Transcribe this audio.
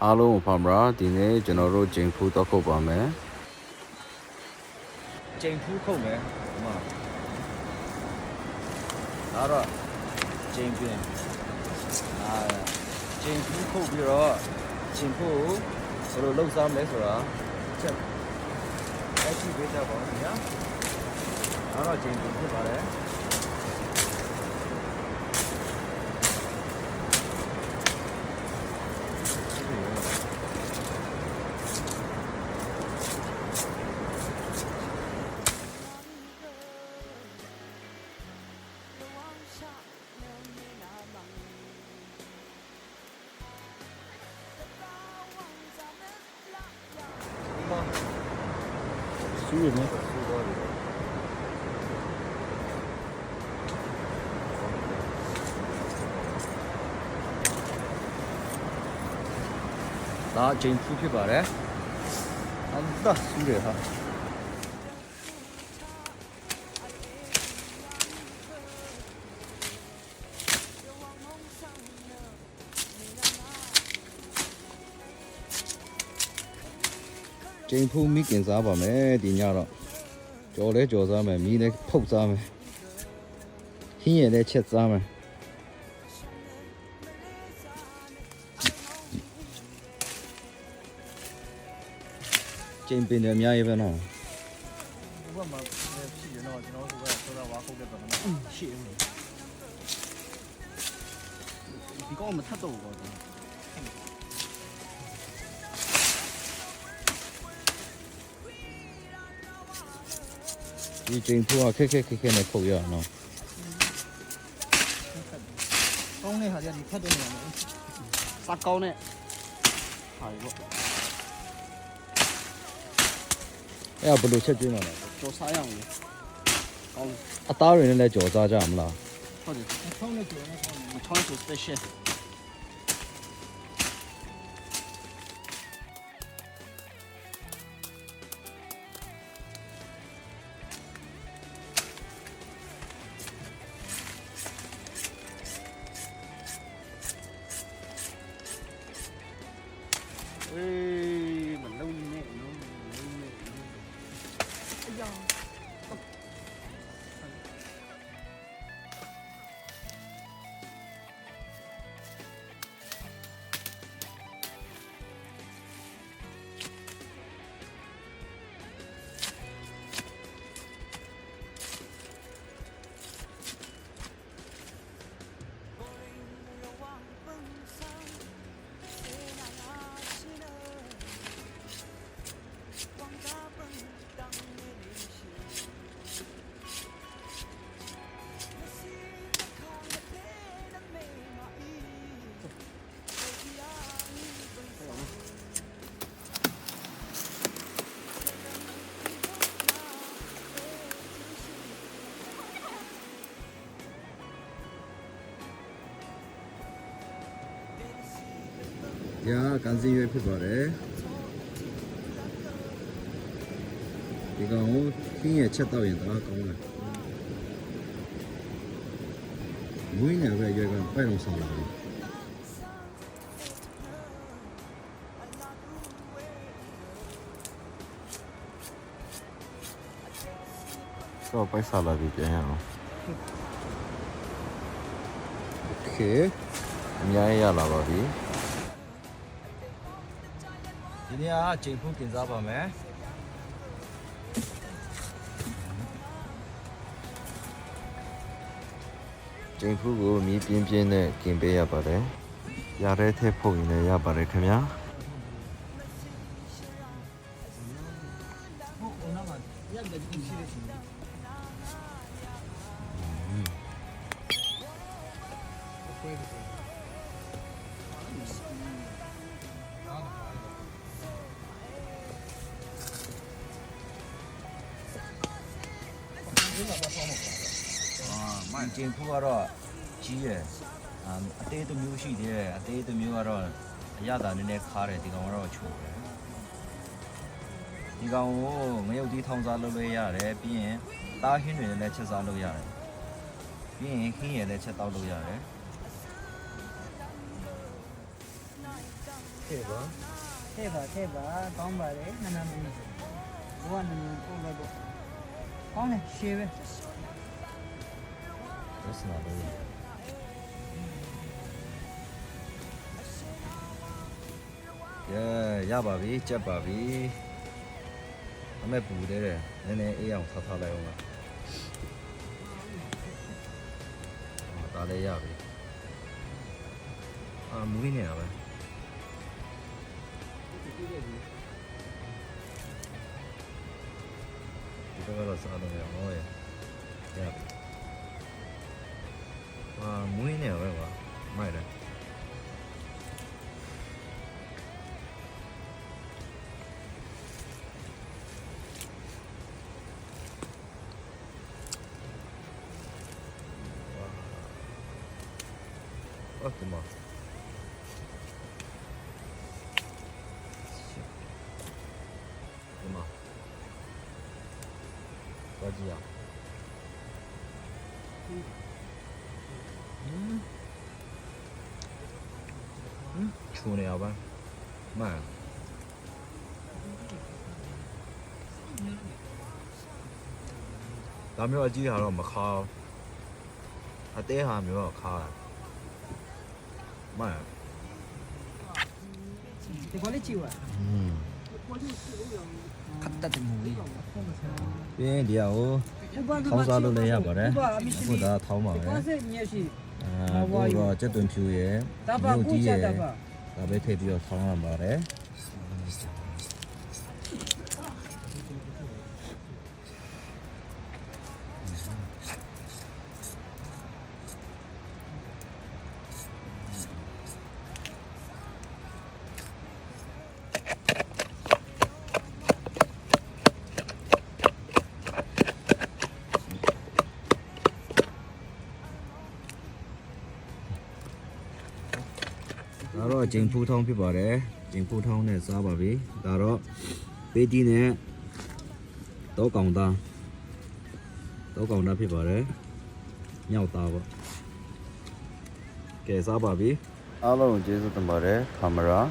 အားလုံးဖာမရာဒီနေ့ကျွန်တော်တို့ဂျင်ဖူးတော့ခုတ်ပါမယ်ဂျင်ဖူးခုတ်မယ်ဒီမှာဒါတော့ဂျင်ပြင်းဂျင်ဖူးခုတ်ပြီးတော့ဂျင်ဖူးဘယ်လိုလှုပ်ရှားမလဲဆိုတာချက်အဲ့ဒီပေးကြပါဦးညာဒါတော့ဂျင်ဖူးဖြစ်ပါတယ်输入吗？ဒါဂျင်ဖူးဖြစ်ပါတယ်။အန်တာဆူရဟာဂျင်ဖူးမိခင်စားပါမယ်ဒီညတော့ကြော်လဲကြော်စားမယ်မီးလဲဖုတ်စားမယ်ဟင်းရည်လဲချက်စားမယ်ဂျင်ပင်တယ်အများကြီးပဲနော်ဘုရားမှာဖြစ်ရတော့ကျွန်တော်တို့ကဆိုတာဝါခုတ်တဲ့ပုံမှာရှိတယ်ဒီကောင်မထပ်တော့ဘူးဒီဂျင်ဖူးကခက်နဲ့ခုတ်ရအောင်နော်ကောင်းတဲ့ဟာတွေကဒီဖတ်တယ်နေမှာစကောင်းတဲ့ဟာတွေပေါ့အဲ့ဘယ်လိုချက်ကျွေးမှာလဲကြော်စားရအောင်လေကောင်းအသားတွေနဲ့လည်းကြော်စားကြမလားဟုတ်တယ်အထောင်းနဲ့ကြော်နဲ့ကောင်းတယ်အထောင်းဆို special mình lâu nè 야, 간신유에 피부래. 이거 흰에 쳤다 인다 거네. 뭐이냐 왜 여기가 빨간 살라. 저 빨리 살라 비게요. 오케이. 냐야 라바비. ဒီနေ့ကဂျင်ဖူးတင်စားပါမယ်ဂျင်ဖူးကိုမီးပြင်းပြင်းနဲ့กินပေးရပါတယ်ရတဲ့ထက်ဖို့ရင်လည်းရပါတယ်ခင်ဗျာဂျင်ဖူးကတော့ကြီးရယ်အသေးတစ်မျိုးရှိသေးတယ်အသေးတစ်မျိုးကတော့အရသာနည်းနည်းခါတယ်ဒီကောင်ကတော့ချိုးတယ်ဒီကောင်ကိုငရုတ်သီးထောင်စားလုပ်လို့ရတယ်ပြီးရင်သားဟင်းတွေလည်းချက်စားလုပ်ရတယ်ပြီးရင်ခင်းရည်လည်းချက်တောက်လုပ်ရတယ် ထဲပါ ထဲပါကောင်းပါလေနန်းနန်းမင်းဘောကနန်းနန်းပို့လိုက်ပေါ့ကောင်းတယ်ရှေးပဲ ရစနာလေးရပါပြီကြက်ပါပြီအမေပူသေးတယ်နည်းနည်းအေးအောင်ထားလိုက်အောင်လားဒါလည်းရပြီမူးနေတာပဲဒီကတော့စားတော့ရအောင်ရပြီမူးနေတာပဲကွာမိုက်တယ်ဒီမှာဘာကြီးอ่ะချူနေရပါမှန်ဒါမျိုးအကြီးဟာတော့မခါအသေးဟာမျိုးတော့ခါမှန် ဒီကောလေးကြည့်ပါခတ်တတ်မူလေး ပြင်းဒီဟာကိုထောင်းစားလို့လည်းရပါတယ်အခုဒါထောင်းပါပဲ ဘာစက်ညက်ရှိ ဘိုးတော့ကျက်သွင်းဖြူရယ်မြို့ကြီးရယ်ဒါပဲထည့်ပြီးတော့ထောင်းရပါတယ် ဒါတော့ဂျင်ဖူးထောင်းဖြစ်ပါတယ်ဂျင်ဖူးထောင်းနဲ့စားပါပြီဒါတော့ပေးကြီးနဲ့တော့ကောင်သားဖြစ်ပါတယ်မြောက်သားပေါ့ကဲစားပါပြီအားလုံးကျေးဇူးတင်ပါတယ်ကာမရာ